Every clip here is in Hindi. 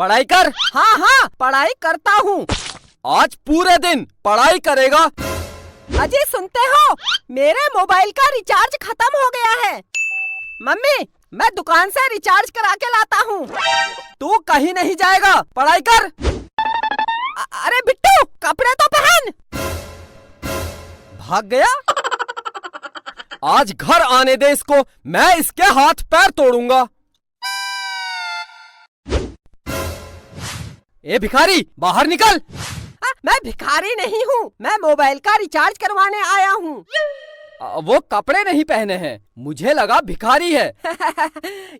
पढ़ाई कर। हाँ हाँ पढ़ाई करता हूँ। आज पूरे दिन पढ़ाई करेगा। अजी सुनते हो, मेरे मोबाइल का रिचार्ज खत्म हो गया है। मम्मी मैं दुकान से रिचार्ज करा के लाता हूँ। तू कहीं नहीं जाएगा, पढ़ाई कर। अरे बिट्टू कपड़े तो पहन। भाग गया। आज घर आने दे इसको, मैं इसके हाथ पैर तोड़ूंगा। ए भिखारी बाहर निकल। मैं भिखारी नहीं हूँ, मैं मोबाइल का रिचार्ज करवाने आया हूँ। वो कपड़े नहीं पहने हैं, मुझे लगा भिखारी है।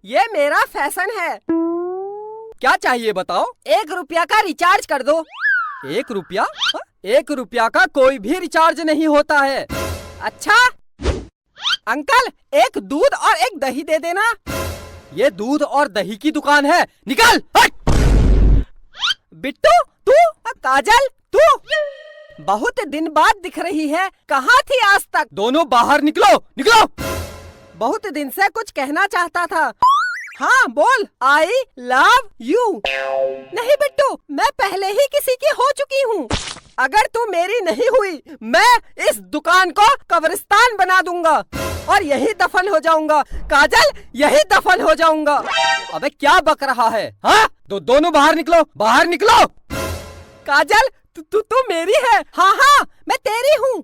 ये मेरा फैशन है। क्या चाहिए बताओ। 1 रुपया का रिचार्ज कर दो। 1 रुपया? 1 रुपया का कोई भी रिचार्ज नहीं होता है। अच्छा अंकल, एक दूध और एक दही दे देना। ये दूध और दही की दुकान है, निकल। बिट्टू तू, काजल तू, बहुत दिन बाद दिख रही है, कहाँ थी आज तक? दोनों बाहर निकलो, निकलो। बहुत दिन से कुछ कहना चाहता था। हाँ बोल। आई लव यू। नहीं बिट्टू, मैं पहले ही किसी की हो चुकी हूँ। अगर तू मेरी नहीं हुई, मैं इस दुकान को कब्रिस्तान बना दूंगा और यही दफन हो जाऊंगा। काजल यही दफन हो जाऊंगा। अबे क्या बक रहा है? हाँ दोनों बाहर निकलो, बाहर निकलो। काजल तू मेरी है। हाँ हाँ मैं तेरी हूँ।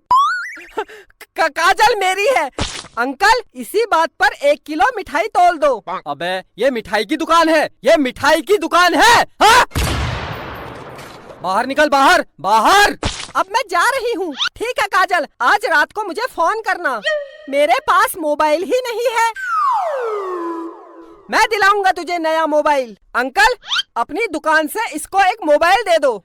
काजल मेरी है। अंकल इसी बात पर 1 किलो मिठाई तोल दो। अबे ये मिठाई की दुकान है, ये मिठाई की दुकान है। हाँ? बाहर निकल, बाहर बाहर। अब मैं जा रही हूँ। ठीक है काजल, आज रात को मुझे फोन करना। मेरे पास मोबाइल ही नहीं है। मैं दिलाऊंगा तुझे नया मोबाइल। अंकल अपनी दुकान से इसको एक मोबाइल दे दो।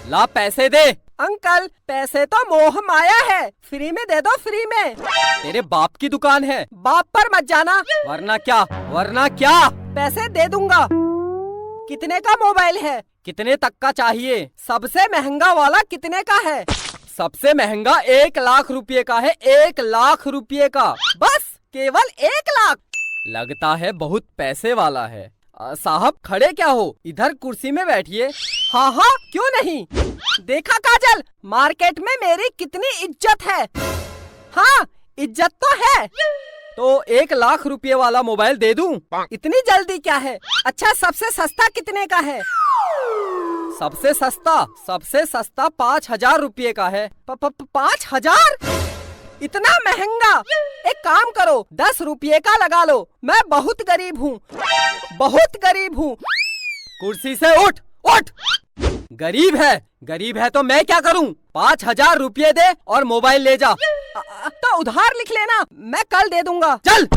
ला पैसे दे। अंकल पैसे तो मोह माया है, फ्री में दे दो, फ्री में। तेरे बाप की दुकान है, बाप पर मत जाना। वरना क्या, वरना क्या। पैसे दे दूंगा। कितने का मोबाइल है? कितने तक का चाहिए? सबसे महंगा वाला कितने का है? सबसे महंगा 1 लाख रुपए का है, 1 लाख रुपए का। बस केवल 1 लाख? लगता है बहुत पैसे वाला है। साहब खड़े क्या हो, इधर कुर्सी में बैठिए। हाँ हाँ क्यों नहीं। देखा काजल, मार्केट में मेरी कितनी इज्जत है। हाँ इज्जत तो है। तो 1 लाख रुपए वाला मोबाइल दे दूं? इतनी जल्दी क्या है? अच्छा सबसे सस्ता कितने का है? सबसे सस्ता 5,000 रुपए का है। 5,000? इतना महंगा? एक काम करो 10 रुपये का लगा लो। मैं बहुत गरीब हूँ, बहुत गरीब हूँ। कुर्सी से उठ, उठ। गरीब है तो मैं क्या करूँ? 5,000 रुपये दे और मोबाइल ले जा। तो उधार लिख लेना, मैं कल दे दूंगा। चल।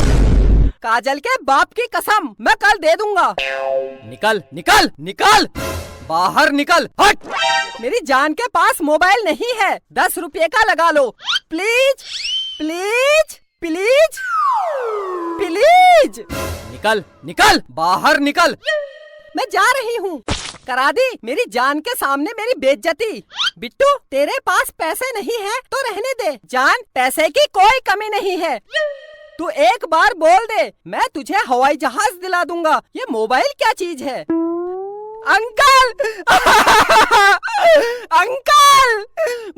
काजल के बाप की कसम, मैं कल दे दूंगा। निकल निकल निकल, बाहर निकल, हट। मेरी जान के पास मोबाइल नहीं है, 10 रुपये का लगा लो। Please please please please. निकल निकल, बाहर निकल। मैं जा रही हूँ। करा दी मेरी जान के सामने मेरी बेइज्जती। बिट्टू तेरे पास पैसे नहीं है तो रहने दे। जान पैसे की कोई कमी नहीं है। तू एक बार बोल दे, मैं तुझे हवाई जहाज दिला दूंगा। ये मोबाइल क्या चीज है? अंकल अंकल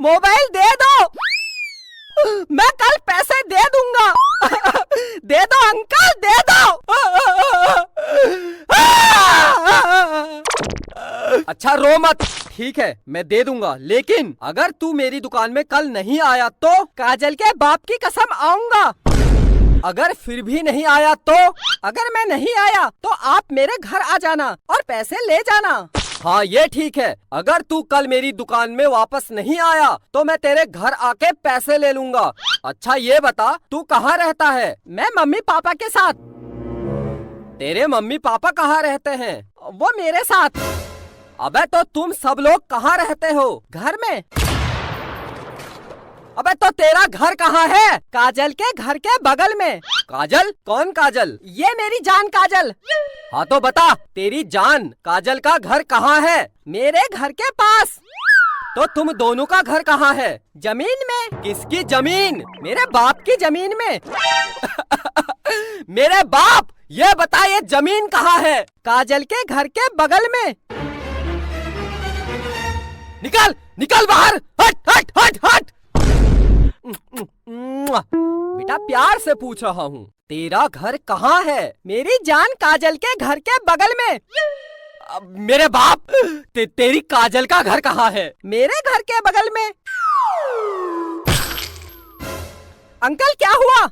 मोबाइल दे दो, मैं कल पैसे दे दूंगा। दे दो अंकल, दे दो। अच्छा रो मत, ठीक है मैं दे दूंगा, लेकिन अगर तू मेरी दुकान में कल नहीं आया तो? काजल के बाप की कसम आऊंगा। अगर फिर भी नहीं आया तो? अगर मैं नहीं आया तो आप मेरे घर आ जाना और पैसे ले जाना। हाँ ये ठीक है। अगर तू कल मेरी दुकान में वापस नहीं आया तो मैं तेरे घर आके पैसे ले लूंगा। अच्छा ये बता तू कहाँ रहता है? मैं मम्मी पापा के साथ। तेरे मम्मी पापा कहाँ रहते हैं? वो मेरे साथ। अबे तो तुम सब लोग कहाँ रहते हो? घर में। अबे तो तेरा घर कहाँ है? काजल के घर के बगल में। काजल? कौन काजल? ये मेरी जान काजल। हाँ तो बता, तेरी जान काजल का घर कहाँ है? मेरे घर के पास। तो तुम दोनों का घर कहाँ है? जमीन में। किसकी जमीन? मेरे बाप की जमीन में। मेरे बाप, ये बता ये जमीन कहाँ है? काजल के घर के बगल में। निकल निकल बाहर, हट हट हट हट। बेटा प्यार से पूछ रहा हूँ, तेरा घर कहाँ है? मेरी जान काजल के घर के बगल में। मेरे बाप, तेरी काजल का घर कहाँ है? मेरे घर के बगल में। अंकल क्या हुआ?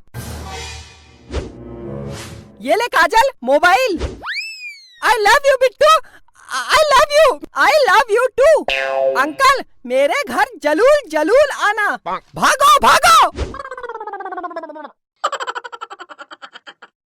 ये ले Kajal, mobile. I love you Bittu, I love you, I love you too. Uncle मेरे घर जलूल जलूल आना। भागो भागो।